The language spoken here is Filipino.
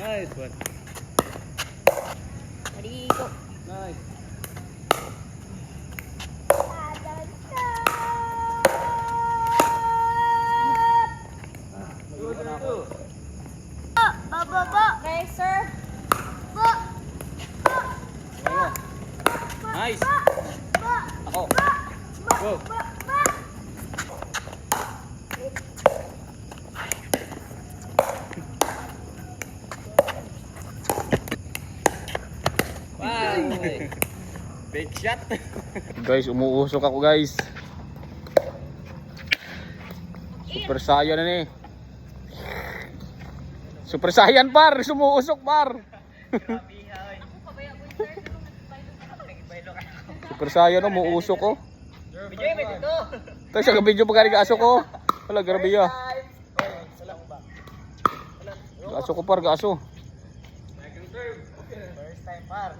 Nice one. Ready, go. Nice. Okay, sir. Nice. Ako. Go. Wow. Big shot. Guys, umuusok ako guys. Super Saiyan na ni. Super Saiyan par, sumuusok par. Super Saiyan umuusok ko. Ito siya ka-video pa gani ka-asok ko. Wala, grabe ya. Ga-aso ko par, ga-aso. First time par.